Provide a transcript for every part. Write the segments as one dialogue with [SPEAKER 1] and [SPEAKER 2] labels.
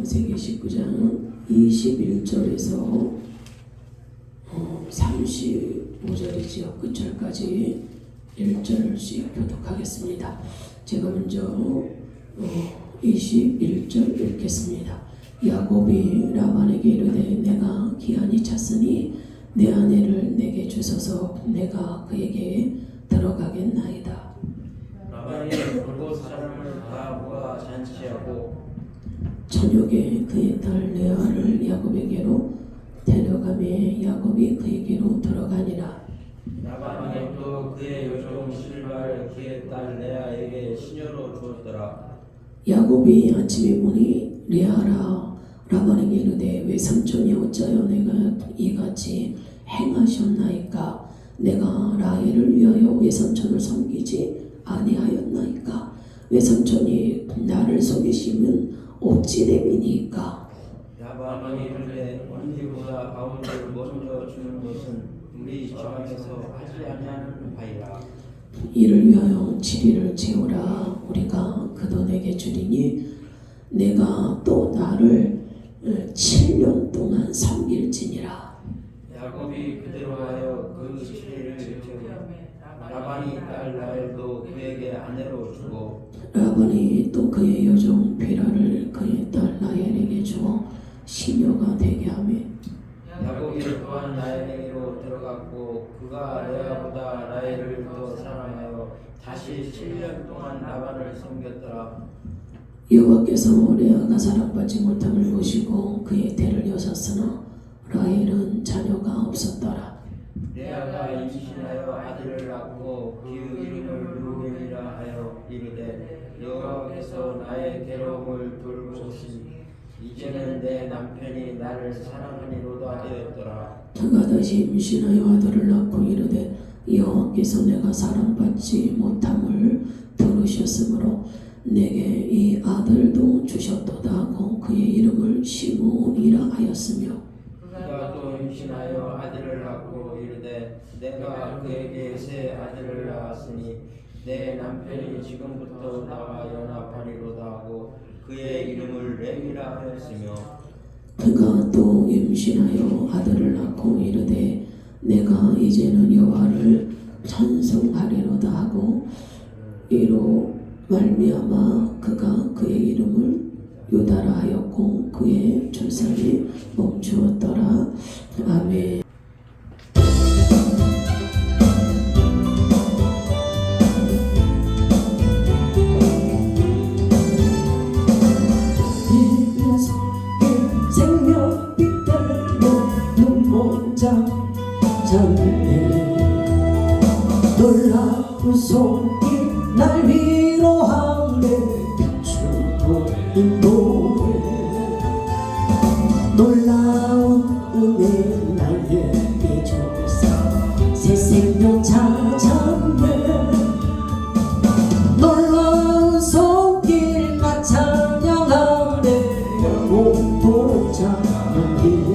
[SPEAKER 1] 창세기 19장 21절에서 35절이지요. 끝절까지 1절씩 교독하겠습니다. 제가 먼저 21절 읽겠습니다. 야곱이 라반에게 이르되 내가 기한이 찼으니 내 아내를 내게 주소서. 내가 그에게 들어가겠나이다.
[SPEAKER 2] 라반이 그곳 사람을 다 모아 잔치하고
[SPEAKER 1] 저녁에 그의 딸 레아를 야곱에게로 데려가매 야곱이 그에게로 들어가니라.
[SPEAKER 2] 라반이 또 그의 여종 실바를 그의 딸 레아에게 시녀로 주었더라.
[SPEAKER 1] 야곱이 아침에 보니 레아라 라반에게 이르되 외삼촌이 어찌하여 내가 이같이 행하셨나이까? 내가 라헬을 위하여 외삼촌을 섬기지 아니하였나이까? 외삼촌이 나를 속이시면 어찌 됨이니까?
[SPEAKER 2] 라반이 이르되 언니보다 아우를 먼저 주는 것은 우리 집안에서 하지 아니하는 바이라.
[SPEAKER 1] 이를 위하여 7일을 채우라. 우리가 그 돈에게 주리니 내가 또 나를 7년 동안 섬길지니라.
[SPEAKER 2] 야곱이 그대로 하여 그 7일을 채우고 라반이 딸 라헬도 그에게 아내로 주고
[SPEAKER 1] 라반이 또 그의 여종 비라를 그의 딸 라헬에게 주어 시녀가 되게 하며
[SPEAKER 2] 야곱이 또한 라헬에게로 들어갔고 그가 레아보다 라헬을 더 사랑하여 다시 7년 동안 라반을 섬겼더라.
[SPEAKER 1] 여호와께서 레아가 사랑받지 못함을 보시고 그의 태를 여셨으나 라헬은 자녀가 없었더라.
[SPEAKER 2] 레아가 임신하여 아들을 낳고 그 이름을 루벤이라 하여 이르되 여호와께서 나의 괴로움을 돌보시니 이제는 내 남편이 나를 사랑하니로다 하였더라.
[SPEAKER 1] 그가 다시 임신하여 아들을 낳고 이르되 여호와께서 내가 사랑받지 못함을 들으셨으므로 내게 이 아들도 주셨도다 하고 그의 이름을 시므온이라 하였으며
[SPEAKER 2] 그가 또 임신하여 아들을 낳고 이르되 내가 그에게 새 아들을 낳았으니 내 남편이 지금부터 나와 연합하리로다 하고 그의 이름을 레위라 하였으며
[SPEAKER 1] 그가 또 임신하여 아들을 낳고 이르되 내가 이제는 여호와를 찬송하리로다 하고 이로 말미암아 그가 그의 이름을 유다라 하였고 그의 출산이 멈추었더라. 아멘.
[SPEAKER 3] 놀라운 손길 날 위로하네 비추고 인도해 놀라운 은혜 나에게 주사 새 생명 찾았네 놀라운 손길 나 찬양하네 영원토록 찬양해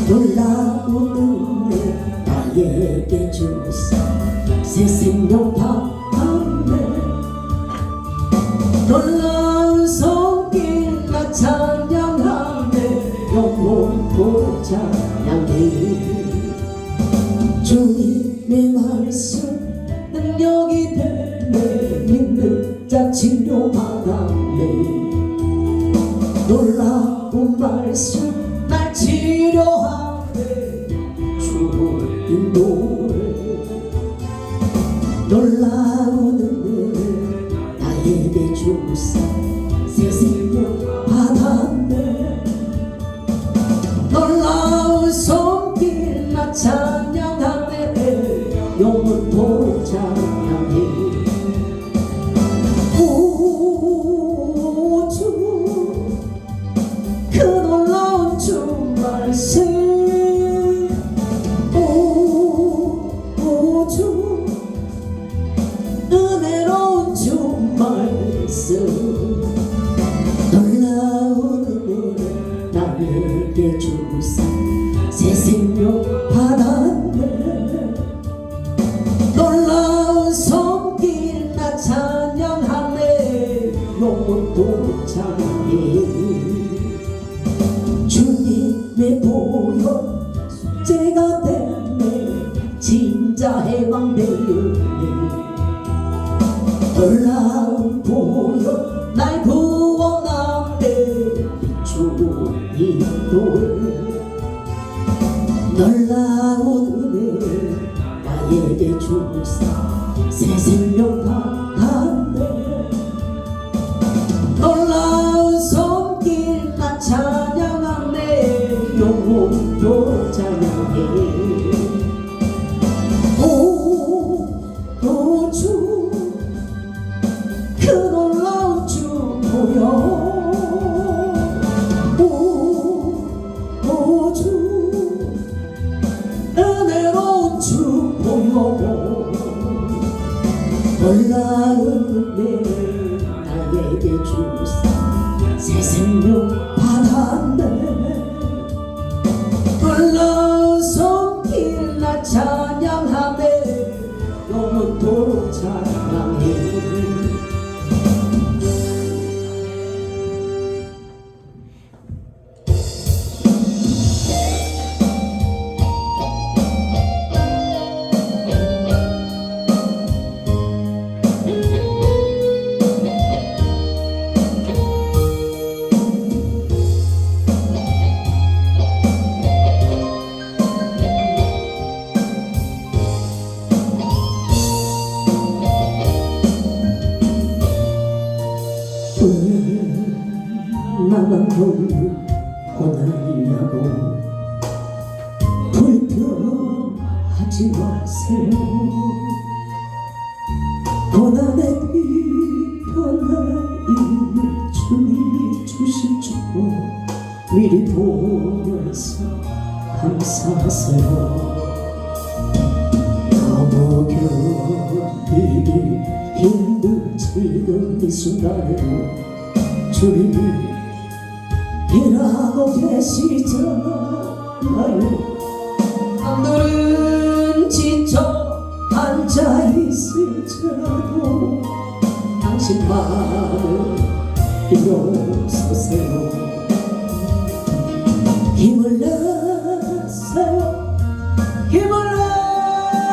[SPEAKER 3] 놀라운 은혜 나에게 주사 새 생명 받았네 놀라운 손길 나 찬양하네 영원토록 찬양해 주님의 말씀 능력이 되네 믿는 자 치료받았네 놀라운 말씀 날 치료하네 주의 인도해 놀라운 은혜 나에게 주사 새 생명 받았네 놀라운 손길 나 찬양하네 영원토록 찬양해 그 놀라운 주 말씀 주 은혜로운 주 말씀 있어 놀라운 은혜를 나에게 주사 새 생명 받았네 놀라운 손길 나 찬양하네 영혼도 찬양해 주님의 보혈 숙제가 됐네 진짜 해방되었네 놀라운 보혈 날 구원하네 비추고 인도해 놀라운 은혜 나에게 주사 새 생명 받았네 놀라운 손길 나 찬양하네 영혼도 찬양해 주 그 놀라운 주 보여 주 은혜로운 주 보여 놀라운 은혜 나에게 주사 새 생명 받았네 놀라운 손길 나 찬양하네 영원토록 찬양해 나만 고난이라고 불평하지 마세요 고난의 편안히 주님이 주신 축복 미리 보면서 감사하세요 너무 견디기 힘든 지금 이 순간에도 주님이 일하고 계시잖아요 남들은 지쳐 앉아있을지라도 당신만은 일어서세요 힘을 내세요 힘을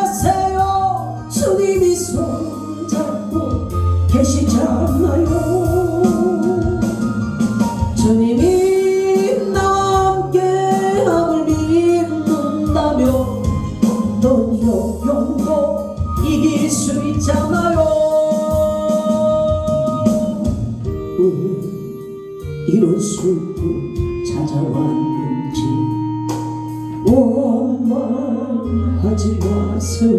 [SPEAKER 3] 내세요 주님이 손잡고 계시잖아요 주님이 나와 함께함을 믿는다면 어떤 역경도 이길 수 있잖아요 왜 이런 슬픔 찾아왔는지 원망하지 마세요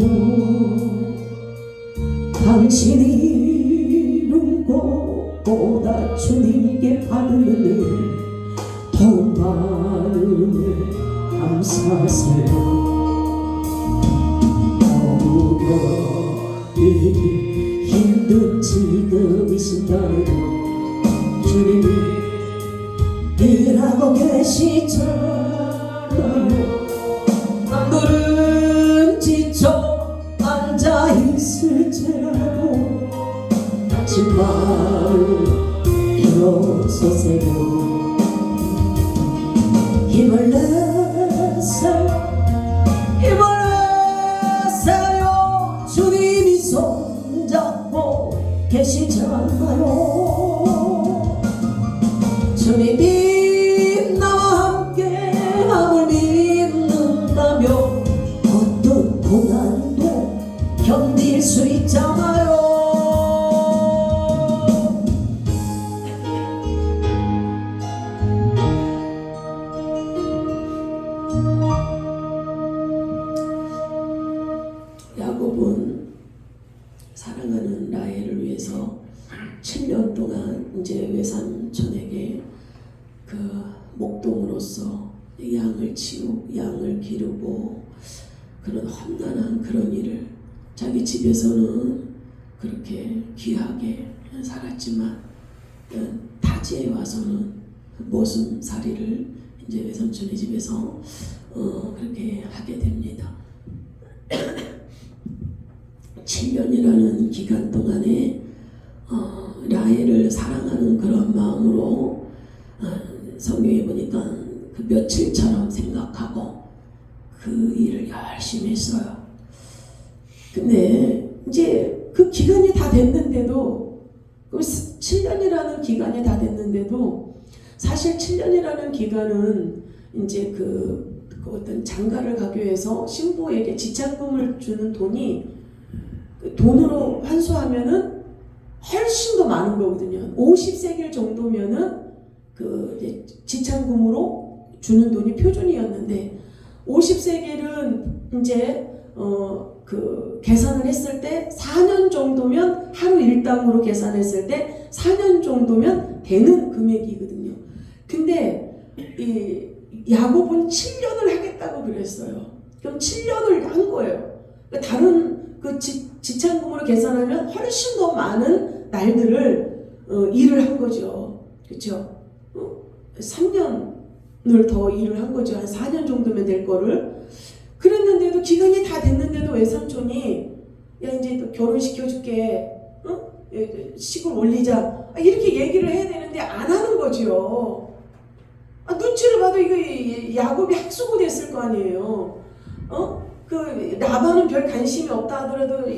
[SPEAKER 3] 당신이 이룬 것보다 주님께 받은 은혜 더 많은 은혜 감사하세요 너무 견디기 힘든 지금 이 순간에도 주님이 일하고 계시잖아요 남들은 지쳐 앉아있을지라도 당신만을 일어서세요 힘을 내세요 힘을 내세요 주님이 손잡고 계시잖아요 주님이 나와 함께함을 믿는다면 어떤 고난도 견딜 수 있잖아요
[SPEAKER 1] 야곱은 사랑하는 라헬을 위해서 7년 동안 이제 외삼촌에게 그 목동으로서 양을 양을 기르고 그런 험난한 그런 일을 자기 집에서는 그렇게 귀하게 살았지만 타지에 와서는 모순살이를 이제 외삼촌의 집에서 그렇게 하게 됩니다. 7년이라는 기간 동안에 라헬을 사랑하는 그런 마음으로 성경에 보니까 그 며칠처럼 생각하고 그 일을 열심히 했어요. 근데 이제 그 기간이 다 됐는데도 7년이라는 기간이 다 됐는데도 사실 7년이라는 기간은 이제 그 어떤 장가를 가기 위해서 신부에게 지참금을 주는 돈이 돈으로 환수하면은 훨씬 더 많은 거거든요. 50세겔 정도면은 그 이제 지참금으로 주는 돈이 표준이었는데 50세겔은 이제 그 계산을 했을 때 4년 정도면 하루 일당으로 계산했을 때 4년 정도면 되는 금액이거든요. 근데 이 야곱은 7년을 하겠다고 그랬어요. 그럼 7년을 한 거예요. 그러니까 다른 그 지참금으로 계산하면 훨씬 더 많은 날들을 일을 한 거죠. 그렇죠? 3년을 더 일을 한 거죠. 한 4년 정도면 될 거를. 그랬는데도 기간이 다 됐는데도 외삼촌이 야 이제 또 결혼시켜줄게, 시골 올리자 이렇게 얘기를 해야 되는데 안 하는 거죠. 눈치를 봐도 이거 야곱이 학수고 됐을 거 아니에요. 그 라반은 별 관심이 없다 하더라도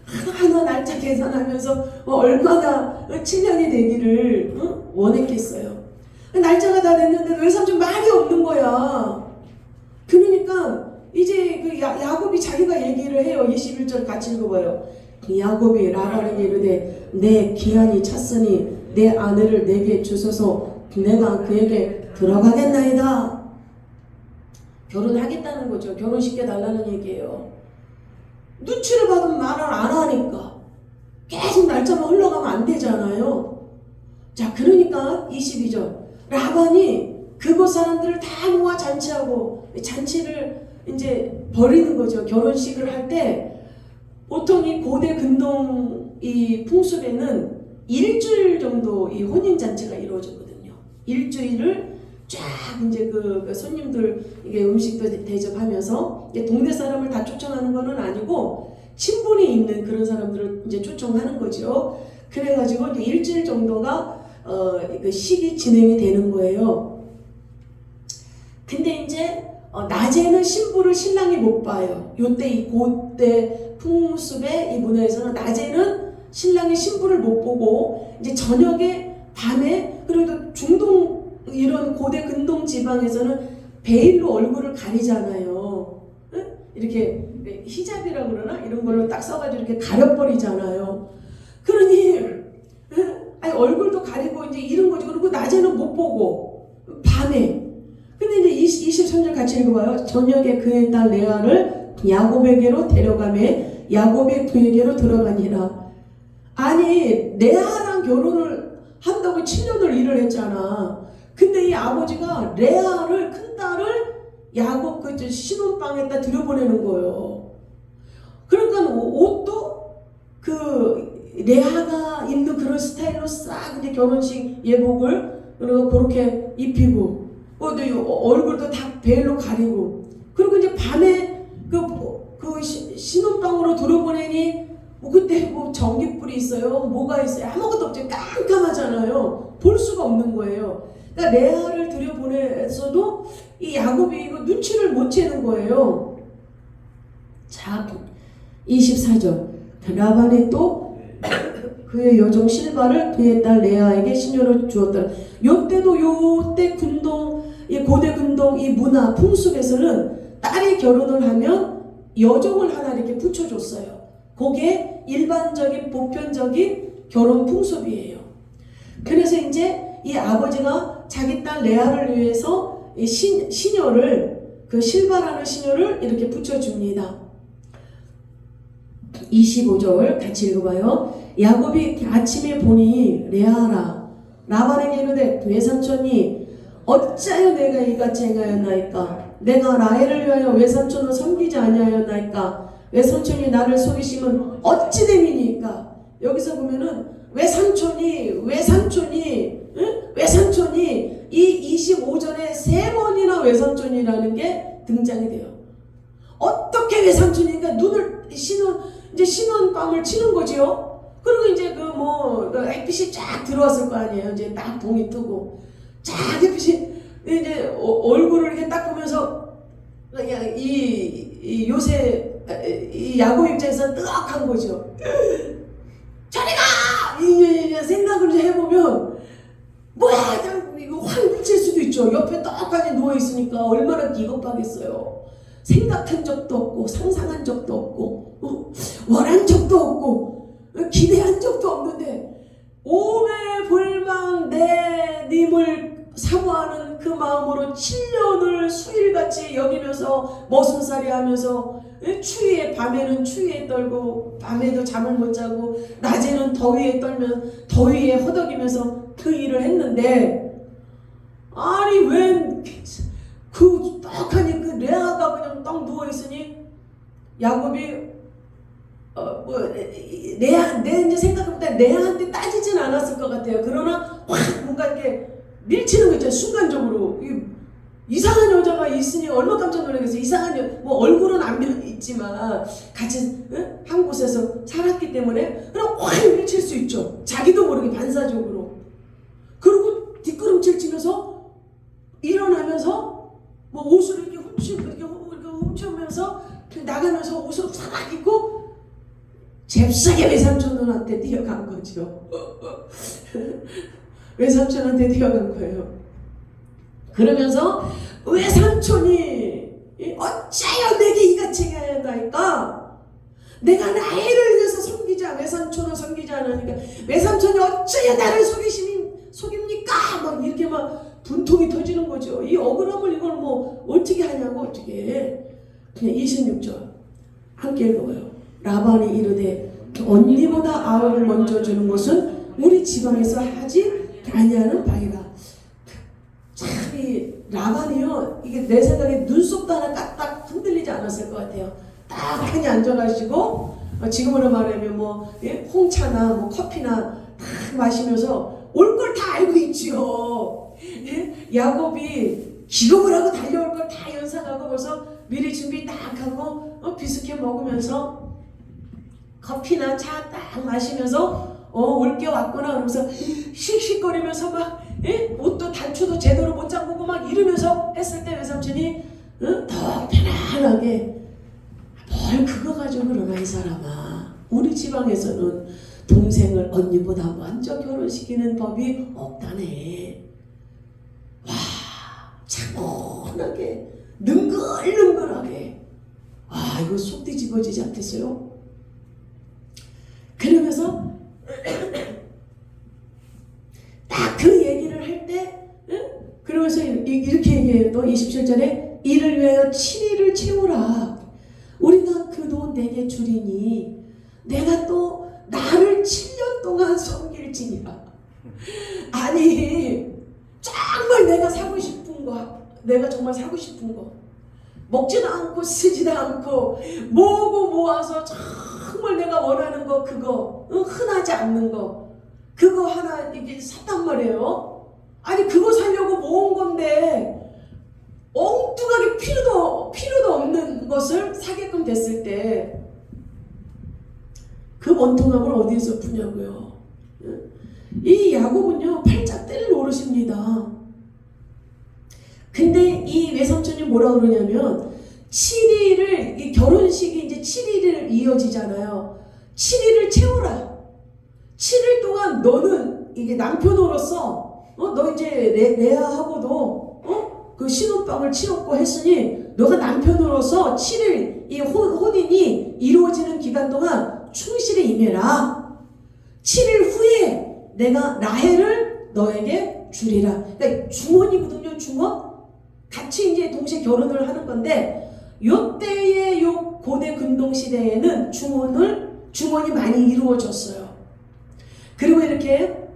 [SPEAKER 1] 하나하나 날짜 계산하면서 얼마나 7년이 되기를 원했겠어요. 날짜가 다 됐는데 외삼촌 말이 없는 거야. 그러니까 이제 그 야곱이 자기가 얘기를 해요. 21절 같이 읽어봐요. 야곱이 라반에게 이르되 내 기한이 찼으니 내 아내를 내게 주소서 내가 그에게 들어가겠나이다. 결혼하겠다는 거죠. 결혼시켜달라는 얘기예요. 눈치를 봐도 말을 안 하니까 계속 날짜만 흘러가면 안 되잖아요. 자, 그러니까 22절 라반이 그곳 사람들을 다 모아 잔치하고 잔치를 이제 벌이는 거죠. 결혼식을 할 때 보통 이 고대 근동 이 풍습에는 일주일 정도 이 혼인 잔치가 이루어지거든요. 일주일을 쫙 이제 그 손님들 이게 음식도 대접하면서 동네 사람을 다 초청하는 거는 아니고 친분이 있는 그런 사람들을 이제 초청하는 거죠. 그래가지고 이제 일주일 정도가 그 식이 진행이 되는 거예요. 근데 이제 낮에는 신부를 신랑이 못 봐요. 요때 이 고대 풍습의 이 문화에서는 낮에는 신랑이 신부를 못 보고 이제 저녁에 밤에 그래도 중동 이런 고대 근동 지방에서는 베일로 얼굴을 가리잖아요. 이렇게 히잡이라고 그러나 이런 걸로 딱 써가지고 이렇게 가려버리잖아요. 그러니 아니 얼굴도 가리고 이제 이런 거지. 그리고 낮에는 못 보고 밤에. 근데 이제 23절 같이 읽어봐요. 저녁에 그의 딸 레아를 야곱에게로 데려가매 야곱이 그에게로 들어가니라. 아니 레아랑 결혼을 한다고 7년을 일을 했잖아. 근데 이 아버지가 레아를 큰 딸을 야곱 그 신혼방에다 들여보내는 거예요. 그러니까 옷도 그 레아가 입는 그런 스타일로 싹 이제 결혼식 예복을 그리고 그렇게 입히고 얼굴도 다 베일로 가리고 그리고 이제 밤에 그 신혼방으로 들여보내니 그때 전기불이 있어요. 뭐가 있어요. 아무것도 없죠. 깜깜하잖아요. 볼 수가 없는 거예요. 그러니까 레아를 들여보내서도 이 야곱이 이거 눈치를 못 채는 거예요. 자, 24절. 라반이 또 그의 여종 실바를 그의 딸 레아에게 시녀로 주었더라. 요때도 요때 근동, 이 고대 근동 이 문화 풍습에서는 딸이 결혼을 하면 여종을 하나 이렇게 붙여줬어요. 그게 일반적인 보편적인 결혼 풍습이에요. 그래서 이제 이 아버지가 자기 딸 레아를 위해서 이 시녀를 그 실바라는 시녀를 이렇게 붙여줍니다. 25절 같이 읽어봐요. 야곱이 아침에 보니 레아라 라반에게 이르되 외삼촌이 어찌하여 내가 이같이 행하였나이까. 내가 라헬을 위하여 외삼촌을 섬기지 아니하였나이까. 외삼촌이 나를 속이심은 어찌 됨이니까. 여기서 보면은
[SPEAKER 3] 외삼촌이 이 25절에 3번이나 외삼촌이라는 게 등장이 돼요. 어떻게 외삼촌이니까 눈을 이제 신혼밤을 치는 거지요. 그리고 이제 그 햇빛이 쫙 들어왔을 거 아니에요. 이제 딱 동이 뜨고 쫙 햇빛이 이제 얼굴을 이렇게 딱 보면서 요새 이 야곱 입장에서 뜨악한 거죠. 저리가! 이제 생각을 해보면 뭐야 이거 확 미칠 수도 있죠. 옆에 떡하니 누워있으니까 얼마나 비겁하겠어요. 생각한 적도 없고 상상한 적도 없고 원한 적도 없고 기대한 적도 없는데 오매불망 내 님을 사모하는 그 마음으로 7년을 수일같이 여기면서 머슴살이 하면서 추위에 밤에는 추위에 떨고 밤에도 잠을 못 자고 낮에는 더위에 허덕이면서 그 일을 했는데 아니 웬 그 떡하니 그 레아가 그냥 딱 누워있으니 야곱이 내 이제 생각해보다 레아한테 따지진 않았을 것 같아요. 그러나 확 뭔가 이렇게 밀치는 거 있잖아요. 순간적으로 이상한 여자가 있으니 얼마나 깜짝 놀라겠어요. 이상한 뭐 얼굴은 안 있지만 같이 한 곳에서 살았기 때문에 그럼 확 밀칠 수 있죠. 자기도 모르게 반사적으로. 그리고 뒷걸음질 치면서 일어나면서 뭐 옷을 이렇게 훔치면서 나가면서 옷을 사락 입고 잽싸게 외삼촌한테 뛰어간 거죠. 외삼촌한테 뛰어간 거예요. 그러면서 외삼촌이 어찌하여 내게 이같이 하였나이까? 내가 라헬을 위해서 외삼촌을 섬기지 않으니까 외삼촌이 어찌하여 나를 속입니까? 막 이렇게 막 분통이 터지는 거죠. 이 억울함을 이걸 뭐 어떻게 하냐고 어떻게. 그냥 26절 함께 읽어요. 라반이 이르되 언니보다 아우를 먼저 주는 것은 우리 지방에서 하지 아니하는 바이라. 참 이 라반이요 이게 내 생각에 눈썹도 하나 까딱 흔들리지 않았을 것 같아요. 딱하니 앉아가시고 지금으로 말하면 뭐 홍차나 뭐 커피나 딱 마시면서 올 걸 다 알고 있지요. 야곱이 기록을 하고 달려올 걸 다 연상하고 벌써 미리 준비 딱 하고 비스켓 먹으면서 커피나 차 딱 마시면서 올 게 왔구나 그러면서 씩씩거리면서 막 옷도 단추도 제대로 못 잠그고 막 이러면서 했을 때 외삼촌이 더 편안하게 뭘 그거 가지고 그러나 이 사람아. 우리 지방에서는 동생을 언니보다 먼저 결혼시키는 법이 없다네. 와 차분하게 능글능글하게 이거 속 뒤집어지지 않겠어요? 그러면서 딱 그 얘기를 할 때 그러면서 이렇게 얘기해요. 또 27절에 이를 위하여 7일을 채우라. 우리가 그 돈 내게 주리니 내가 또 나를 7년 동안 섬길지니라. 아니 정말 내가 사고 싶은 거 내가 정말 사고 싶은 거 먹지도 않고 쓰지도 않고 모으고 모아서 정말 내가 원하는 거 그거 흔하지 않는 거 그거 하나 이게 샀단 말이에요. 아니 그거 사려고 모은 건데 엉뚱하게 필요도 없는 것을 사게끔 됐을 때 그 원통함을 어디에서 푸냐고요. 이 야곱은요 팔짝대를 노릇입니다. 근데 이 외삼촌이 뭐라 그러냐면 7일을 이 결혼식이 이제 7일을 이어지잖아요. 7일을 채우라. 7일 동안 너는 이게 남편으로서 너 이제 레아하고도 그 신혼방을 치렀고 했으니 너가 남편으로서 7일 이 혼인이 이루어지는 기간 동안 충실히 임해라. 7일 후에 내가 라헬을 너에게 주리라. 그러니까 중원이거든요. 중원. 같이 이제 동시에 결혼을 하는 건데 요때의 요 고대 근동 시대에는 중원이 많이 이루어졌어요. 그리고 이렇게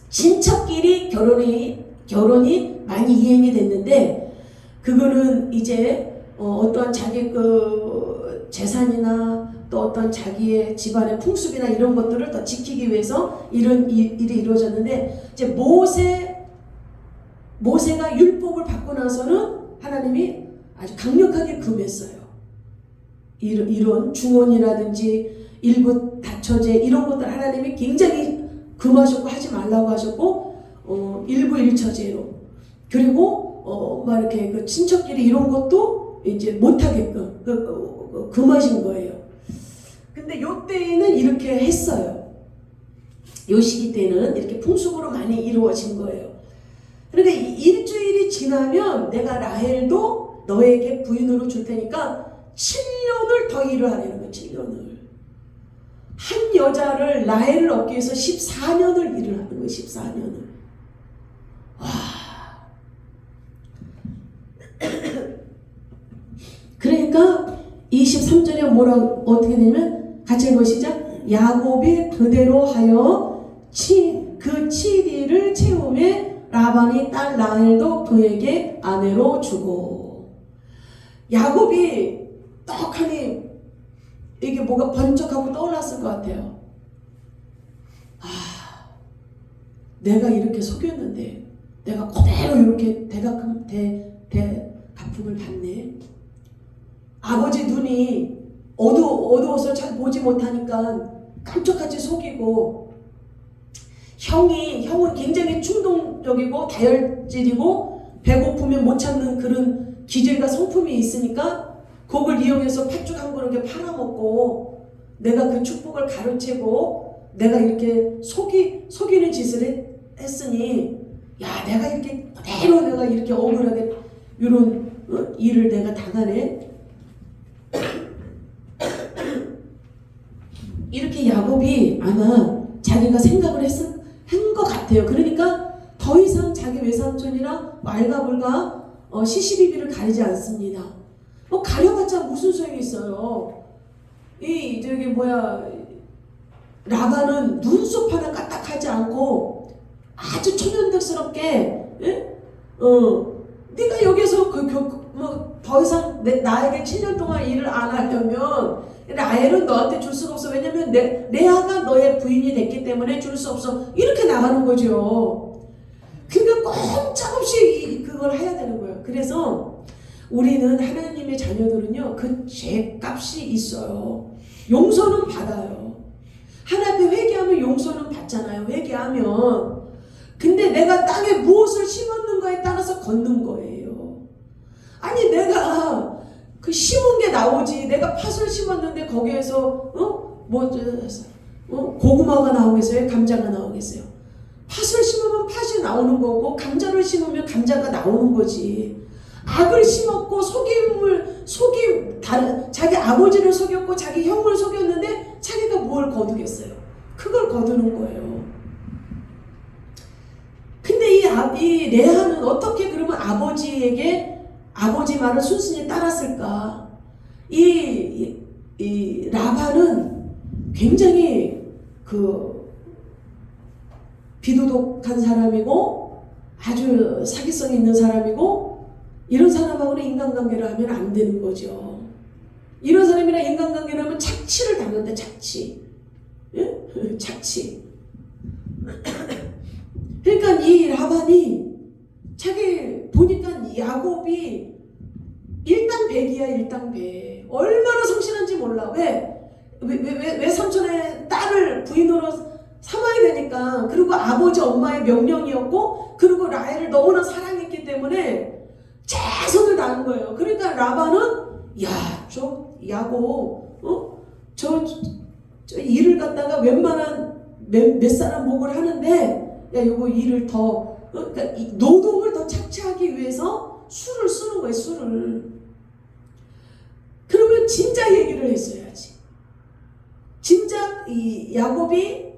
[SPEAKER 3] 친척끼리 결혼이 많이 이행이 됐는데 그거는 이제 어떠한 자기 그 재산이나 또 어떤 자기의 집안의 풍습이나 이런 것들을 더 지키기 위해서 이런 일이 이루어졌는데, 이제 모세가 율법을 받고 나서는 하나님이 아주 강력하게 금했어요. 이런 중언이라든지 일부 다처제 이런 것들 하나님이 굉장히 금하셨고 하지 말라고 하셨고, 일부 일처제로, 그리고 막 이렇게 그 친척끼리 이런 것도 이제 못하게끔 금하신 거예요. 근데 요 때에는 이렇게 했어요. 요 시기 때는 이렇게 풍습으로 많이 이루어진 거예요. 그러니까 일주일이 지나면 내가 라헬도 너에게 부인으로 줄 테니까 7년을 더 일을 하라는 거예요. 7년을. 한 여자를 라헬을 얻기 위해서 14년을 일을 하는 거예요. 14년을. 와. 그러니까 23절에 뭐라고 어떻게 되냐면 같이 읽으시죠. 야곱이 그대로 하여 그 7일을 채우매 라반이 딸 라헬도 그에게 아내로 주고. 야곱이 떡하니 이게 뭐가 번쩍하고 떠올랐을 것 같아요. 아, 내가 이렇게 속였는데 내가 그대로 이렇게 대가품을 받네. 아버지 눈이 어두워서 잘 보지 못하니까 깜짝같이 속이고, 형은 굉장히 충동적이고 다혈질이고 배고프면 못 참는 그런 기질과 성품이 있으니까 그걸 이용해서 팥죽 한 그릇에 팔아먹고, 내가 그 축복을 가로채고 내가 이렇게 속이는 짓을 했으니, 야, 내가 이렇게 그대로 내가 이렇게 억울하게 이런 일을 내가 당하네. 이렇게 야곱이 아마 자기가 생각을 한 것 같아요. 그러니까 더 이상 자기 외삼촌이랑 말가불가 시시비비를 가리지 않습니다. 뭐 가려봤자 무슨 소용이 있어요. 라반은 눈썹 하나 까딱하지 않고 아주 초면덕스럽게, 네가 여기서 더 이상 나에게 7년 동안 일을 안 하려면 라헬은 너한테 줄 수가 없어. 왜냐면 레아가 너의 부인이 됐기 때문에 줄 수 없어. 이렇게 나가는 거죠. 그러니까 꼼짝없이 그걸 해야 되는 거예요. 그래서 우리는 하나님의 자녀들은요, 그 죄값이 있어요. 용서는 받아요. 하나님 앞에 회개하면 용서는 받잖아요. 회개하면. 근데 내가 땅에 무엇을 심었는가에 따라서 걷는 거예요. 아니, 내가 그 심은 게 나오지. 내가 팥을 심었는데 거기에서 고구마가 나오겠어요? 감자가 나오겠어요? 팥을 심으면 팥이 나오는 거고, 감자를 심으면 감자가 나오는 거지. 악을 심었고 자기 아버지를 속였고 자기 형을 속였는데 자기가 뭘 거두겠어요? 그걸 거두는 거예요. 근데 이 레아는 어떻게 그러면 아버지 말을 순순히 따랐을까? 이 라반은 굉장히 비도덕한 사람이고 아주 사기성이 있는 사람이고, 이런 사람하고는 인간관계를 하면 안 되는 거죠. 이런 사람이랑 인간관계를 하면 착취를 당한다. 착취. 예? 착취. 그러니까 이 라반이 자기 보니까 야곱이 일당백이야. 일당백. 얼마나 성실한지 몰라. 왜 삼촌의 딸을 부인으로 삼아야 되니까. 그리고 아버지 엄마의 명령이었고, 그리고 라헬을 너무나 사랑했기 때문에 최선을 다한 거예요. 그러니까 라반은, 야, 저 야곱, 저 일을 갖다가 웬만한 몇 사람 목을 하는데, 야, 요거 일을 그러니까 노동을 더 착취하기 위해서 술을 쓰는 거예요. 술을. 그러면 진짜 얘기를 했어야지. 진짜 이 야곱이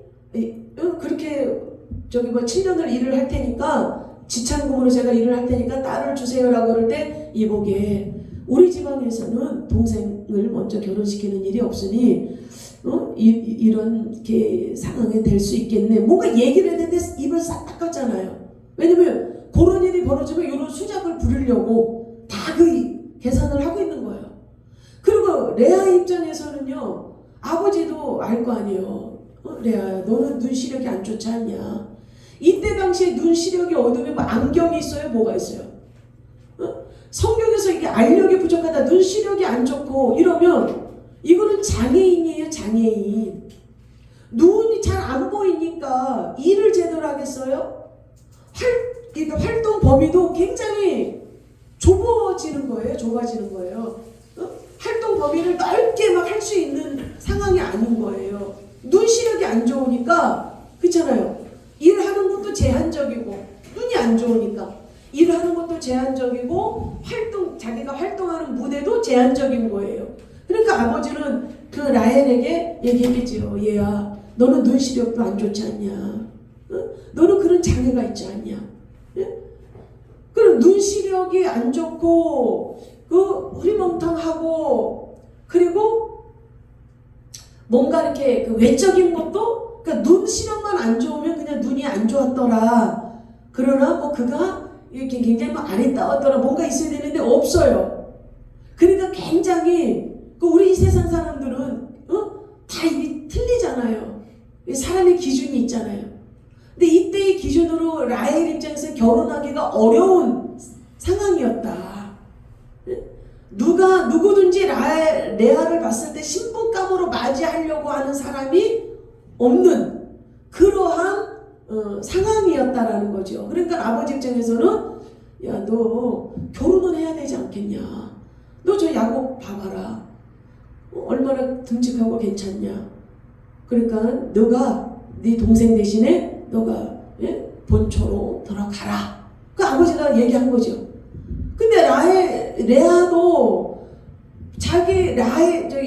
[SPEAKER 3] 그렇게 7년을 일을 할 테니까, 지참금으로 제가 일을 할 테니까 딸을 주세요라고 그럴 때, 이보게 우리 지방에서는 동생을 먼저 결혼시키는 일이 없으니 이런 상황이 될 수 있겠네. 뭔가 얘기를 했는데 입을 싹 닦았잖아요. 왜냐면 그런 일이 벌어지면 이런 수작을 부리려고 다 그 계산을 하고 있는 거예요. 그리고 레아 입장에서는요, 아버지도 알 거 아니에요. 레아야, 너는 눈 시력이 안 좋지 않냐? 이때 당시에 눈 시력이 어두우면 뭐 안경이 있어요? 뭐가 있어요? 성경에서 이게 알력이 부족하다, 눈 시력이 안 좋고 이러면 이거는 장애인이에요, 장애인. 눈이 잘 안 보이니까 일을 제대로 하겠어요? 그러니까 활동 범위도 굉장히 좁아지는 거예요. 활동 범위를 넓게 막 할 수 있는 상황이 아닌 거예요. 눈 시력이 안 좋으니까, 그렇잖아요. 일하는 것도 제한적이고, 눈이 안 좋으니까 일하는 것도 제한적이고, 자기가 활동하는 무대도 제한적인 거예요. 그러니까 아버지는 그 라헬에게 얘기했겠지요. 얘야, 너는 눈 시력도 안 좋지 않냐? 너는 그런 장애가 있지 않냐? 그럼 눈 시력이 안 좋고 흐리멍텅하고, 그리고 뭔가 이렇게 그 외적인 것도, 그러니까 눈 시력만 안 좋으면 그냥 눈이 안 좋았더라. 그러나 뭐 그가 이렇게 굉장히 뭐 아리따웠더라, 뭔가 있어야 되는데 없어요. 그러니까 굉장히 우리 세상 사람들은 다 이게 틀리잖아요. 사람의 기준이 있잖아요. 근데 이때의 기준으로 라헬 입장에서 결혼하기가 어려운 상황이었다. 누구든지 레아를 봤을 때 신부감으로 맞이하려고 하는 사람이 없는 그러한 상황이었다라는 거죠. 그러니까 아버지 입장에서는, 야, 너 결혼은 해야 되지 않겠냐? 너 저 야곱 봐봐라. 얼마나 듬직하고 괜찮냐? 그러니까 너가 네 동생 대신에 너가 본초로 들어가라. 그 아버지가 얘기한 거죠. 근데 레아도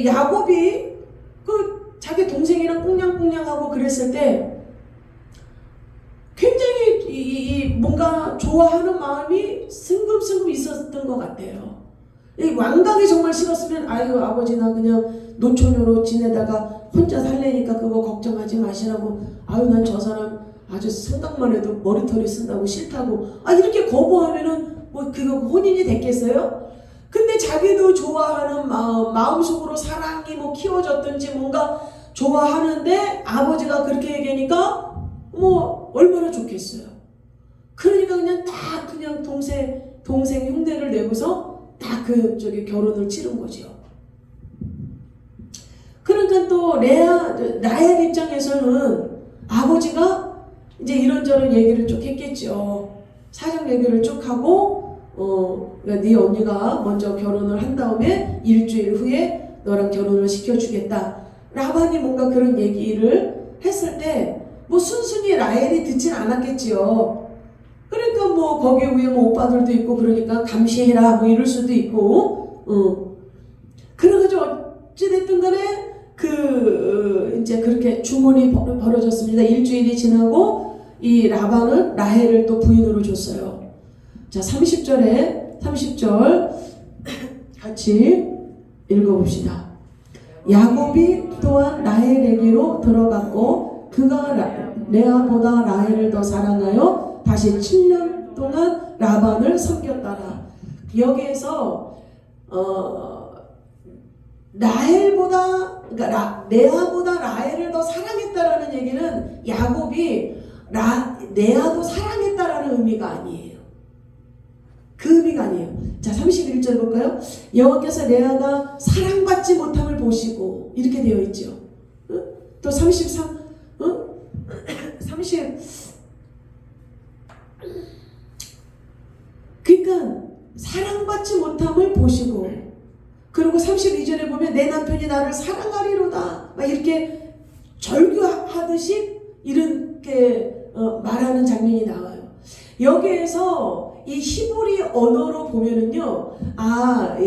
[SPEAKER 3] 야곱이 자기 동생이랑 꽁냥꽁냥하고 그랬을 때 굉장히 뭔가 좋아하는 마음이 승금승금 있었던 것 같아요. 이 왕각이 정말 싫었으면, 아유 아버지 나 그냥 노처녀로 지내다가 혼자 살래니까 그거 걱정하지 마시라고, 아유 난 저 사람 아주 생각만 해도 머리털이 쓴다고 싫다고, 이렇게 거부하면은 뭐 그거 혼인이 됐겠어요? 근데 자기도 좋아하는 마음속으로 사랑이 뭐 키워졌든지 뭔가 좋아하는데 아버지가 그렇게 얘기하니까 뭐 얼마나 좋겠어요. 그러니까 그냥 동생 흉내를 내고서 딱 결혼을 치른 거죠. 그러니까 또 라헬 입장에서는 아버지가 이제 이런저런 얘기를 쭉 했겠죠. 사정 얘기를 쭉 하고, 그러니까 네 언니가 먼저 결혼을 한 다음에 일주일 후에 너랑 결혼을 시켜주겠다. 라반이 뭔가 그런 얘기를 했을 때 뭐 순순히 라헬이 듣진 않았겠지요. 그러니까 뭐 거기 위에 뭐 오빠들도 있고 그러니까 감시해라 뭐 이럴 수도 있고, 그래가지고 어찌됐든 간에 이제 그렇게 주문이 벌어졌습니다. 일주일이 지나고 이 라반은 라헬을 또 부인으로 줬어요. 자, 30절 같이 읽어봅시다. 야곱이 또한 라헬에게로 들어갔고 그가 레아보다 라헬을 더 사랑하여 다시 7년 동안 라반을 섬겼더라. 여기에서 그러니까 레아보다 라헬을 더 사랑했다라는 얘기는 야곱이 레아도 사랑했다라는 의미가 아니에요. 그 의미가 아니에요. 자, 31절 볼까요? 여호와께서 레아가 사랑받지 못함을 보시고, 이렇게 되어 있죠. 또 30 그러니까 사랑받지 못함을 보시고, 그리고 32절에 보면 내 남편이 나를 사랑하리로다 막 이렇게 절규하듯이 이렇게 말하는 장면이 나와요. 여기에서 이 히브리 언어로 보면은요,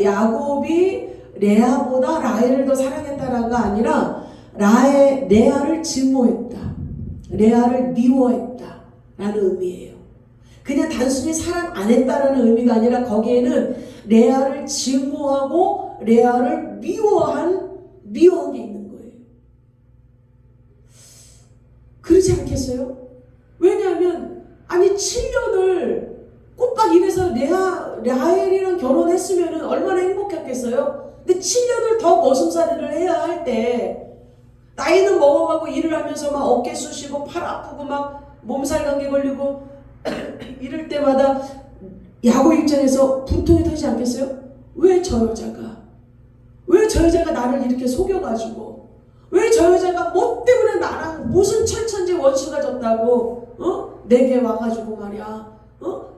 [SPEAKER 3] 야곱이 레아보다 라헬을 더 사랑했다라가 아니라 레아를 증오했다, 레아를 미워했다 라는 의미예요. 그냥 단순히 사랑 안 했다라는 의미가 아니라 거기에는 레아를 증오하고 레아를 미워한 게 있는 거예요. 그렇지 않겠어요? 왜냐하면 7년을 꼬박 이래서 라헬이랑 결혼했으면 얼마나 행복했겠어요? 근데 7년을 더 머슴살이를 해야 할 때 나이는 먹어가고 일을 하면서 막 어깨 쑤시고 팔 아프고 막 몸살 감기 걸리고 이럴 때마다 야구 입장에서 분통이 터지지 않겠어요? 왜 저 여자가 나를 이렇게 속여가지고, 왜 저 여자가 뭐 때문에 나랑 무슨 철천지 원수가 졌다고 내게 와가지고 말이야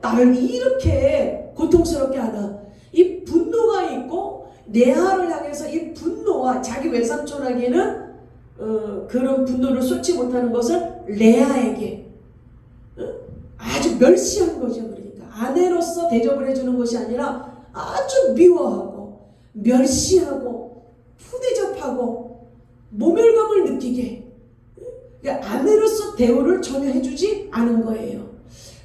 [SPEAKER 3] 나를 이렇게 고통스럽게 하나. 이 분노가 있고 레아를 향해서 이 분노와 자기 외삼촌에게는 그런 분노를 쏟지 못하는 것을 레아에게 아주 멸시한 거죠. 그러니까 아내로서 대접을 해주는 것이 아니라 아주 미워하고 멸시하고 푸대접하고 모멸감을 느끼게, 그러니까 아내로서 대우를 전혀 해주지 않은 거예요.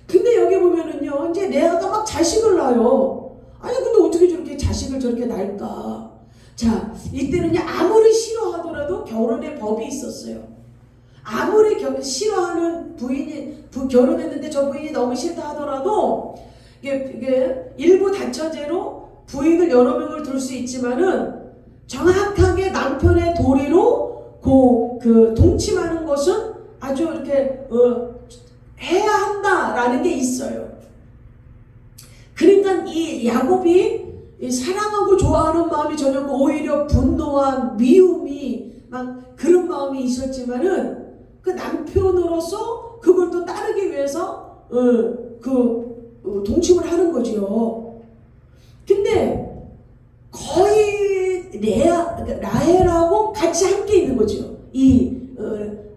[SPEAKER 3] 근데 여기 보면은요, 이제 레아가 막 자식을 낳아요. 아니 근데 어떻게 저렇게 자식을 저렇게 낳을까? 자, 이때는요, 아무리 싫어하더라도 결혼의 법이 있었어요. 아무리 싫어하는 부인이 결혼했는데 저 부인이 너무 싫다 하더라도 이게 일부 다처제로 부인을 여러 명을 둘 수 있지만은 정확하게 남편의 도리로 그 동침하는 것은 아주 이렇게 해야 한다라는 게 있어요. 그러니까 이 야곱이 사랑하고 좋아하는 마음이 전혀 없고 오히려 분노와 미움이 막 그런 마음이 있었지만은 그 남편으로서 그걸 또 따르기 위해서 동침을 하는 거지요. 근데 거의 라헬하고 같이 함께 있는 거죠. 이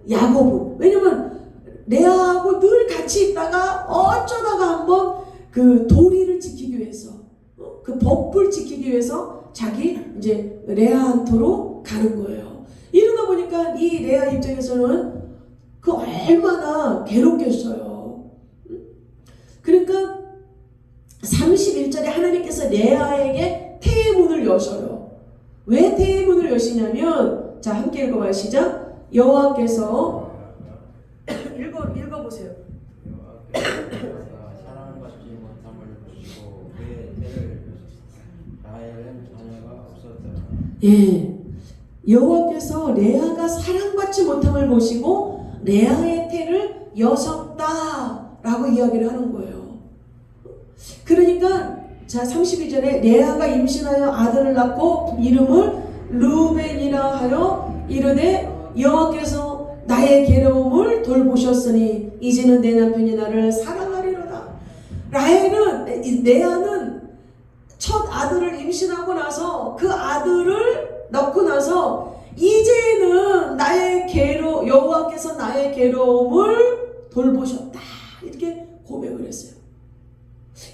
[SPEAKER 3] 야곱은. 왜냐면 레아하고 늘 같이 있다가 어쩌다가 한번 그 도리를 지키기 위해서, 그 법을 지키기 위해서 자기 이제 레아한테로 가는 거예요. 이러다 보니까 이 레아 입장에서는 그 얼마나 괴롭겠어요. 그러니까 31절에 하나님께서 레아에게 태의 문을 여셔요. 왜 태의 문을 여시냐면, 자 함께 읽어봐요. 시작. 여호와께서 읽어보세요.
[SPEAKER 2] 사랑받지 못함을 보시고 그의 태를 라헬은 자녀가 없었더라.
[SPEAKER 3] 예, 여호와께서 레아가 사랑받지 못함을 보시고 레아의 태를 여셨다라고 이야기를 하는 거예요. 그러니까 자 32절에 레아가 임신하여 아들을 낳고 이름을 르우벤이라 하여 이르되 여호와께서 나의 괴로움을 돌보셨으니 이제는 내 남편이 나를 사랑하리로다. 레아는 첫 아들을 임신하고 나서 그 아들을 낳고 나서 이제는 여호와께서 나의 괴로움을 돌보셨다 이렇게 고백을 했어요.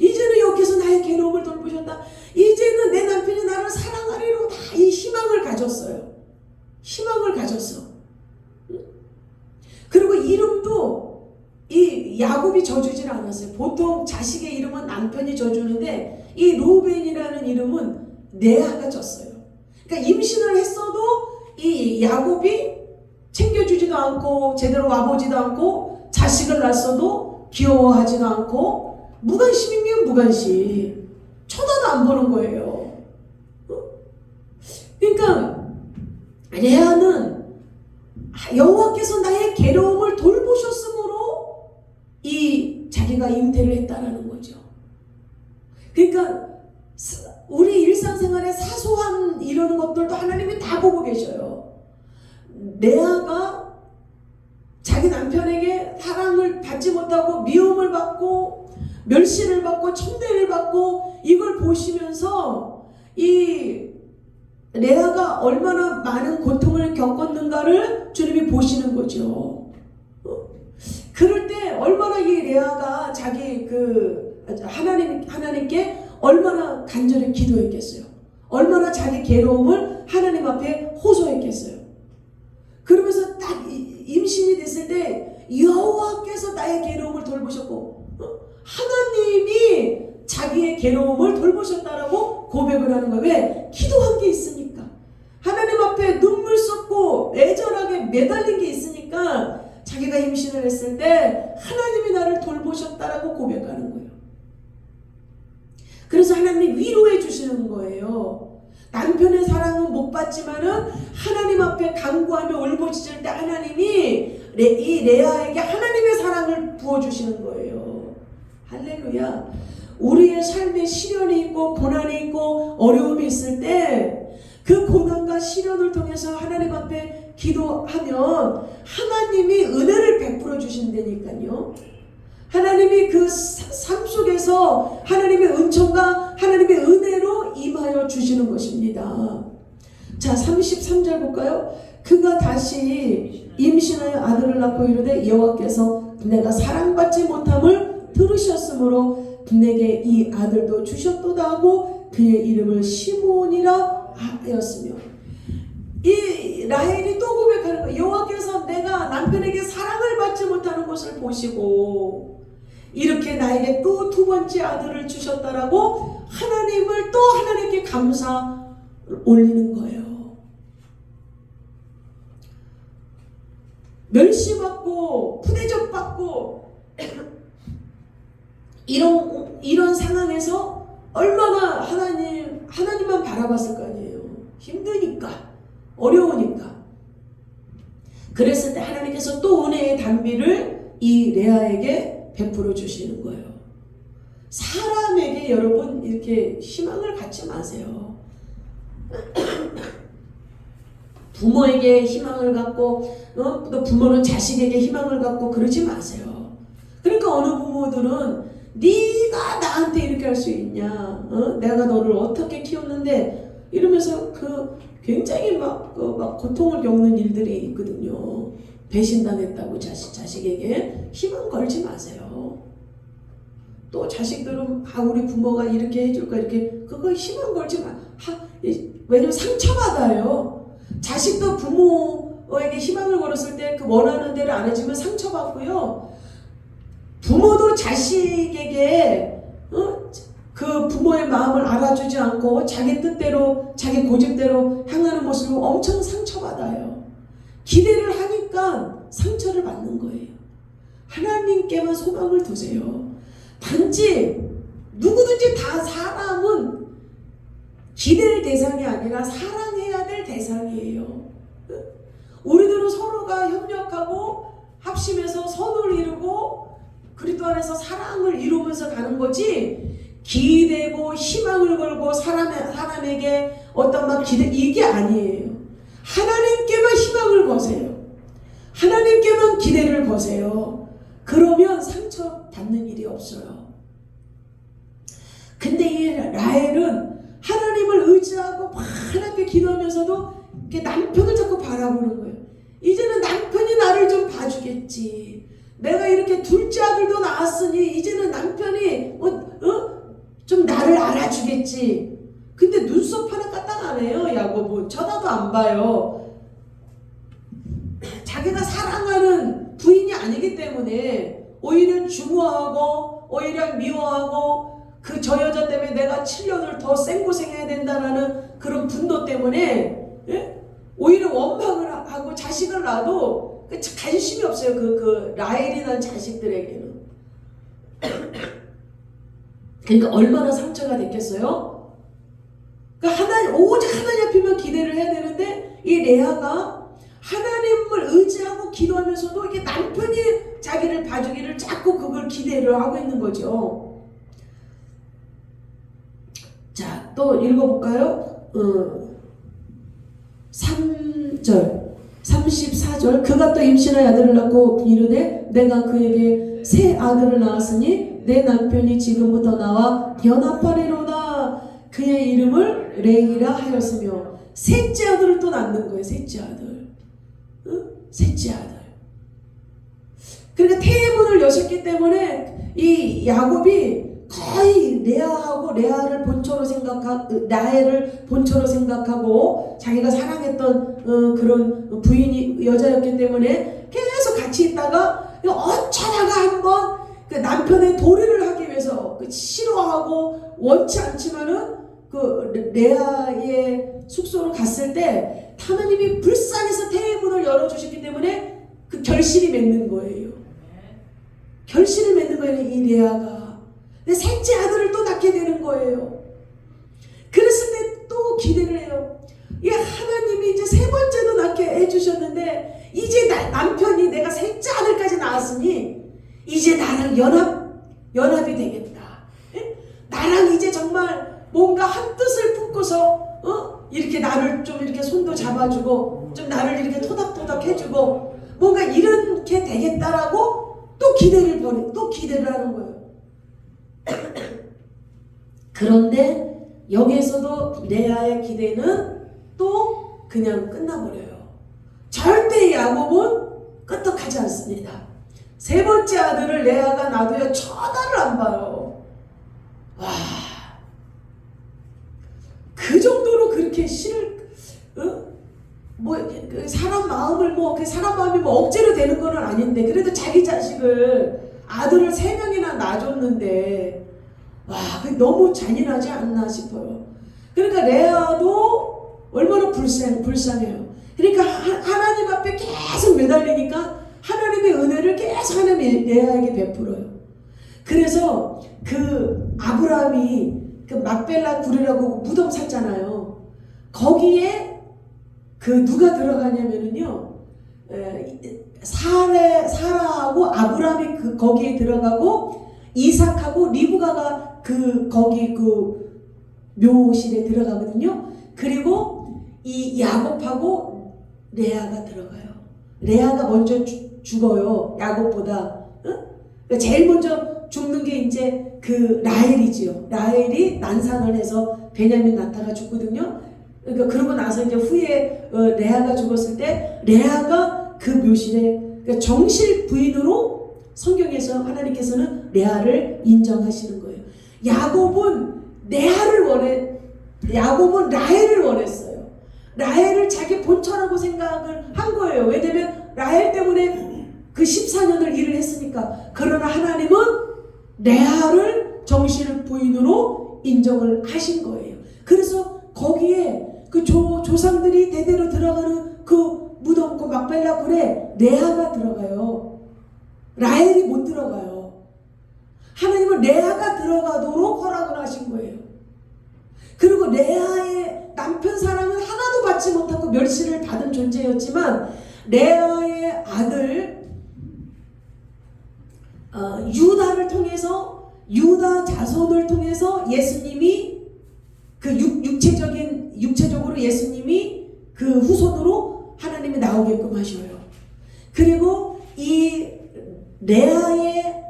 [SPEAKER 3] 이제는 여호와께서 나의 괴로움을 돌보셨다. 이제는 내 남편이 나를 사랑하리로다. 이 희망을 가졌어요. 희망을 가졌어. 그리고 이름도 이 야곱이 져주질 않았어요. 보통 자식의 이름은 남편이 져주는데 이 루벤이라는 이름은 레아가 졌어요. 그러니까 임신을 했어도 이 야곱이 챙겨주지도 않고 제대로 와보지도 않고 자식을 낳았어도 귀여워하지도 않고 무관심이면 무관심, 쳐다도 안 보는 거예요. 그러니까 레아는 여호와께서 나의 괴로움을 돌보셨으므로 이 자기가 잉태를 했다라는 거죠. 그러니까 우리 일상생활에 사소한 이런 것들도 하나님이 다 보고 계셔요. 레아가 자기 남편에게 사랑을 받지 못하고 미움을 받고 멸시를 받고 천대를 받고 이걸 보시면서 이 레아가 얼마나 많은 고통을 겪었는가를 주님이 보시는 거죠. 그럴 때 얼마나 이 레아가 자기 하나님께 얼마나 간절히 기도했겠어요. 얼마나 자기 괴로움을 하나님 앞에 호소했겠어요. 그러면서 딱 임신이 됐을 때 여호와께서 나의 괴로움을 돌보셨고 하나님이 자기의 괴로움을 돌보셨다라고 고백을 하는 거예요. 왜? 기도한 게 있으니까. 하나님 앞에 눈물 쏟고 애절하게 매달린 게 있으니까 자기가 임신을 했을 때 하나님이 나를 돌보셨다라고 고백하는 거예요. 그래서 하나님이 위로해 주시는 거예요. 남편의 사랑은 못 받지만은 하나님 앞에 간구하며 울부짖을 때 하나님이 이 레아에게 하나님의 사랑을 부어주시는 거예요. 할렐루야. 우리의 삶에 시련이 있고 고난이 있고 어려움이 있을 때 그 고난과 시련을 통해서 하나님 앞에 기도하면 하나님이 은혜를 베풀어 주신다니까요. 하나님이 그 삶 속에서 하나님의 은총과 하나님의 은혜로 임하여 주시는 것입니다. 자, 33절 볼까요? 그가 다시 임신하여 아들을 낳고 이르되 여호와께서 내가 사랑받지 못함을 들으셨으므로 내게 이 아들도 주셨도다 하고 그의 이름을 시므온이라 하였으며, 이 라헬이 또 고백하는 거예요. 여호와께서 내가 남편에게 사랑을 받지 못하는 것을 보시고 이렇게 나에게 또 두 번째 아들을 주셨다라고 하나님을 또 하나님께 감사 올리는 거예요. 멸시받고 푸대접받고 이런 상황에서 얼마나 하나님만 바라봤을 거 아니에요. 힘드니까, 어려우니까. 그랬을 때 하나님께서 또 은혜의 단비를 이 레아에게 베풀어 주시는 거예요. 사람에게 여러분 이렇게 희망을 갖지 마세요. 부모에게 희망을 갖고 또 부모는 자식에게 희망을 갖고 그러지 마세요. 그러니까 어느 부모들은 네가 나한테 이렇게 할 수 있냐? 내가 너를 어떻게 키웠는데 이러면서 굉장히 막 고통을 겪는 일들이 있거든요. 배신당했다고 자식에게 희망 걸지 마세요. 또 자식들은 우리 부모가 이렇게 해줄까 이렇게 그거 희망 걸지 마. 왜냐면 상처받아요. 자식도 부모에게 희망을 걸었을 때 그 원하는 대로 안 해주면 상처받고요. 부모도 자식에게 그 부모의 마음을 알아주지 않고 자기 뜻대로 자기 고집대로 향하는 모습을 엄청 상처받아요. 기대를 하니까 상처를 받는 거예요. 하나님께만 소망을 두세요. 단지 누구든지 다 사람은 기댈 대상이 아니라 사랑해야 될 대상이에요. 우리들은 서로가 협력하고 합심해서 선을 이루고 그리스도 안에서 사랑을 이루면서 가는 거지, 기대고 희망을 걸고 사람에게 어떤 막 기대, 이게 아니에요. 하나님께만 희망을 거세요. 하나님께만 기대를 거세요. 그러면 상처받는 일이 없어요. 근데 이 라헬은 하나님을 의지하고 하나님께 기도하면서도 남편을 자꾸 바라보는 거예요. 이제는 남편이 나를 좀 봐주겠지. 내가 이렇게 둘째 아들도 낳았으니 이제는 남편이 좀 나를 알아주겠지. 근데 눈썹 하나 까딱 안 해요. 야곱은 쳐다도 안 봐요. 자기가 사랑하는 부인이 아니기 때문에 오히려 중화하고 오히려 미워하고 저 여자 때문에 내가 7년을 더 생고생해야 된다라는 그런 분노 때문에 오히려 원망을 하고 자식을 낳아도 관심이 없어요. 그 라헬이라는 자식들에게는. 그러니까 얼마나 상처가 됐겠어요? 그러니까 오직 하나님 앞에만 기대를 해야 되는데 이 레아가 하나님을 의지하고 기도하면서도 이게 남편이 자기를 봐주기를 자꾸 그걸 기대를 하고 있는 거죠. 자, 또 읽어볼까요? 3절 34절 그가 또 임신하여 아들을 낳고 이르되 내가 그에게 새 아들을 낳았으니 내 남편이 지금부터 나와 연합하리로다. 그의 이름을 레이라 하였으며 셋째 아들을 또 낳는 거예요. 셋째 아들. 셋째 아들. 그러니까 태문을 여셨기 때문에 이 야곱이 거의 레아를 본처로 생각하고 라헬을 본처로 생각하고 자기가 사랑했던 그런 부인이 여자였기 때문에 계속 같이 있다가 어쩌다가 한번 그 남편의 도리를 하기 위해서 싫어하고 원치 않지만은 그 레아의 숙소로 갔을 때 하나님이 불쌍해서 태문을 열어주셨기 때문에 그 결실이 맺는 거예요. 결실을 맺는 거예요. 이 레아가. 셋째 아들을 또 낳게 되는 거예요. 그랬을 때 또 기대를 해요. 이 하나님이 이제 세 번째도 낳게 해주셨는데 이제 남편이 내가 셋째 아들까지 낳았으니 이제 나랑 연합이 되겠다. 예? 나랑 이제 정말 뭔가 한 뜻을 품고서 이렇게 나를 좀 이렇게 손도 잡아주고 좀 나를 이렇게 토닥토닥 해주고 뭔가 이렇게 되겠다라고 또 기대를 하는 거예요. 그런데 여기에서도 레아의 기대는 또 그냥 끝나버려요. 절대 야곱은 끄떡하지 않습니다. 세 번째 아들을 레아가 낳아도요 쳐다를 안 봐요. 와, 그 정도로 그렇게 그 사람 마음을 그 사람 마음이 억지로 되는 건 아닌데 그래도 자기 자식을 아들을 3명이나 낳아줬는데 와, 그게 너무 잔인하지 않나 싶어요. 그러니까 레아도 얼마나 불쌍해요. 그러니까 하나님 앞에 계속 매달리니까 하나님의 은혜를 계속 하나님 레아에게 베풀어요. 그래서 그 아브라함이 그 막벨라 굴이라고 무덤 샀잖아요. 거기에 그 누가 들어가냐면은요, 사라하고 아브라함이 거기에 들어가고 이삭하고 리브가가 거기 묘실에 들어가거든요. 그리고 이 야곱하고 레아가 들어가요. 레아가 먼저 죽어요. 야곱보다. 그러니까 제일 먼저 죽는 게 이제 라헬이지요. 라헬이 난상을 해서 베냐민 낳다가 죽거든요. 그러니까 그러고 나서 이제 후에 레아가 죽었을 때 레아가 그 묘실에 그러니까 정실 부인으로 성경에서 하나님께서는 레아를 인정하시는 거예요. 야곱은 라헬을 원했어요. 라헬을 자기 본처라고 생각을 한 거예요. 왜냐면 라헬 때문에 그 14년을 일을 했으니까. 그러나 하나님은 레아를 정실 부인으로 인정을 하신 거예요. 그래서 거기에 그 조상들이 대대로 들어가는 그 무덤, 그 막벨라 굴에 레아가 들어가요. 라헬이 못 들어가요. 하나님은 레아가 들어가도록 허락을 하신 거예요. 그리고 레아의 남편 사랑은 하나도 받지 못하고 멸시를 받은 존재였지만 레아의 아들 유다를 통해서 유다 자손을 통해서 예수님이 그 육체적으로 예수님이 그 후손으로 하나님이 나오게끔 하셔요. 그리고 이 레아의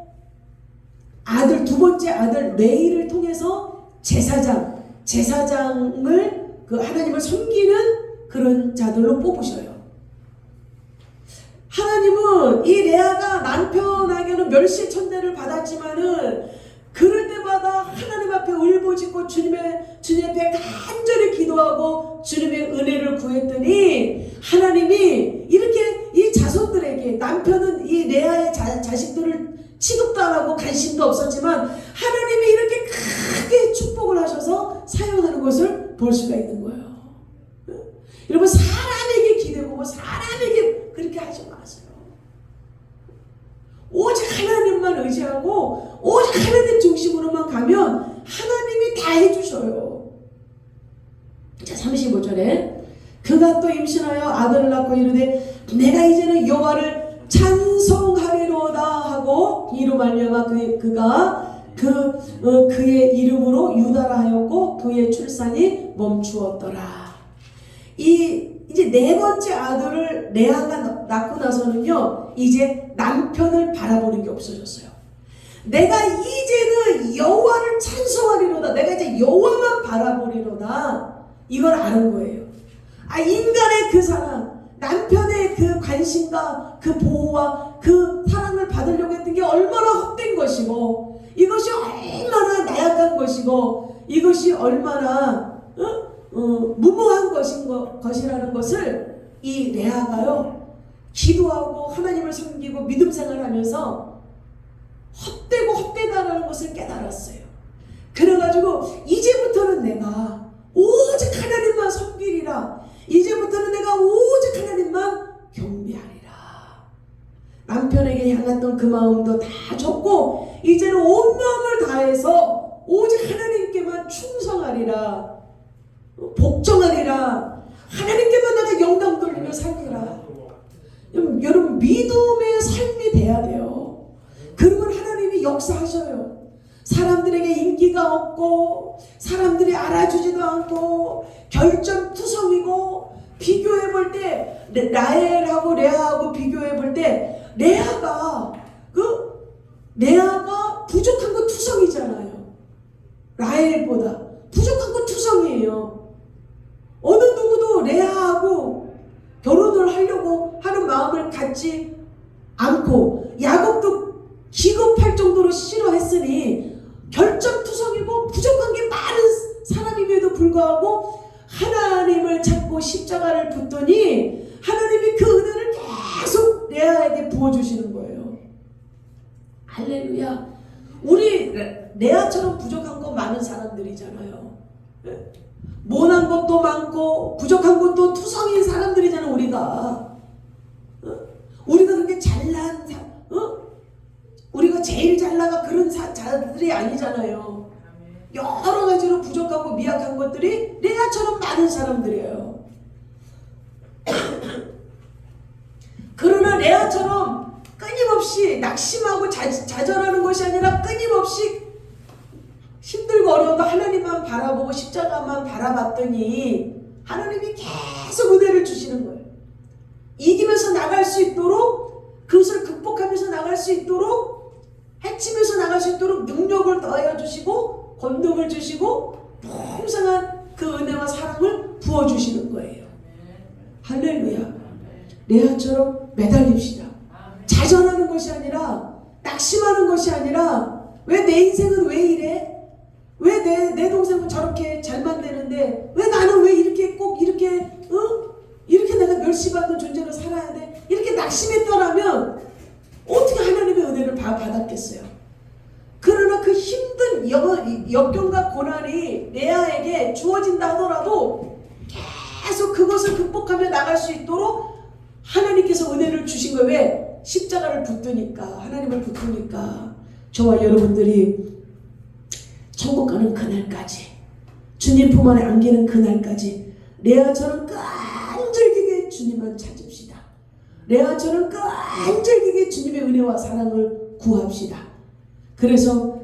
[SPEAKER 3] 아들 두 번째 아들 레이를 통해서 제사장을 그 하나님을 섬기는 그런 자들로 뽑으셔요. 하나님은 이 레아가 남편에게는 멸시천대를 받았지만은 그럴 때마다 하나님 앞에 울부짖고 주님 앞에 간절히 기도하고 주님의 은혜를 구했더니 하나님이 이렇게 이 자손들에게 남편은 이 레아의 자식들을 취급도 안 하고 관심도 없었지만 하나님이 이렇게 크게 축복을 하셔서 사용하는 것을 볼 수가 있는 거예요. 여러분 사람에게 기대보고 사람에게 그렇게 하지 마세요. 오직 하나님만 의지하고 오직 하나님 중심으로만 가면 하나님이 다 해주셔요. 자 35절에 그가 또 임신하여 아들을 낳고 이르되 내가 이제는 여호와를 찬송하리로다 하고 이로 말미암아 그가 그의 이름으로 유다라 하였고 그의 출산이 멈추었더라. 이제 네 번째 아들을 레아가 낳고 나서는요 이제 남편을 바라보는 게 없어졌어요. 내가 이제는 여호와를 찬송하리로다. 내가 이제 여호와만 바라보리로다. 이걸 아는 거예요. 인간의 그 사랑, 남편의 그 관심과 그 보호와 그 사랑을 받으려고 했던 게 얼마나 헛된 것이고 이것이 얼마나 나약한 것이고 이것이 얼마나 무모한 것이라는 것을 이 레아가요 기도하고 하나님을 섬기고 믿음 생활하면서 헛되다라는 것을 깨달았어요. 그래가지고 이제부터는 내가 오직 하나님만 섬기리라. 이제부터는 내가 오직 하나님만 경배하리라. 남편에게 향했던 그 마음도 다 접고 이제는 온 마음을 다해서 오직 하나님께만 충성하리라. 복종하리라. 하나님께만 내가 영광 돌리며 살리라. 여러분 믿음의 삶이 돼야 돼요. 그러면 하나님이 역사하셔요. 사람들에게 인기가 없고 사람들이 알아주지도 않고 결점투성이고 비교해 볼 때 라헬하고 레아하고 비교해 볼 때 레아가 부족한 거 투성이잖아요. 라헬보다 부족한 거 투성이에요. 어느 누구도 레아하고 결혼을 하려고 하는 마음을 갖지 않고 야곱도 기겁할 정도로 싫어했으니 결점투성이고 부족한 게 많은 사람임에도 불구하고 하나님을 찾고 십자가를 붙더니 하나님이 그 은혜를 계속 레아에게 부어주시는 거예요. 할렐루야. 우리 레아처럼 부족한 거 많은 사람들이잖아요. 모난 것도 많고 부족한 것도 투성인 사람들이잖아요. 우리가 그렇게 잘난 우리가 제일 잘 나가 그런 자들이 아니잖아요. 여러 가지로 부족하고 미약한 것들이 레아처럼 많은 사람들이에요. 그러나 레아처럼 끊임없이 낙심하고 좌절하는 것이 아니라 끊임없이 힘들고 어려워도 하나님만 바라보고 십자가만 바라봤더니 하나님이 계속 은혜를 주시는 거예요. 이기면서 나갈 수 있도록, 그것을 극복하면서 나갈 수 있도록, 해치면서 나갈 수 있도록 능력을 더하여 주시고 권능을 주시고 풍성한 그 은혜와 사랑을 부어주시는 거예요. 할렐루야. 레아처럼 매달립시다. 좌절하는 것이 아니라, 낙심하는 것이 아니라, 왜 내 인생은 왜 이래? 왜 내 동생은 저렇게 잘만 되는데 왜 나는 왜 이렇게 꼭 이렇게 이렇게 내가 멸시받는 존재로 살아야 돼? 이렇게 낙심했더라면 어떻게 하나님의 은혜를 받았겠어요? 그러나 그 힘든 역경과 고난이 레아에게 주어진다 하더라도 계속 그것을 극복하며 나갈 수 있도록 하나님께서 은혜를 주신 거예요. 왜? 십자가를 붙드니까, 하나님을 붙드니까. 저와 여러분들이 천국 가는 그날까지, 주님 품 안에 안기는 그날까지 레아처럼 끈질기게 주님만 찾읍시다. 레아처럼 끈질기게 주님의 은혜와 사랑을 구합시다. 그래서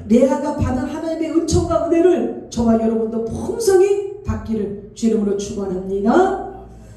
[SPEAKER 3] 레아가 받은 하나님의 은총과 은혜를 저와 여러분도 풍성히 받기를 주 이름으로 축원합니다.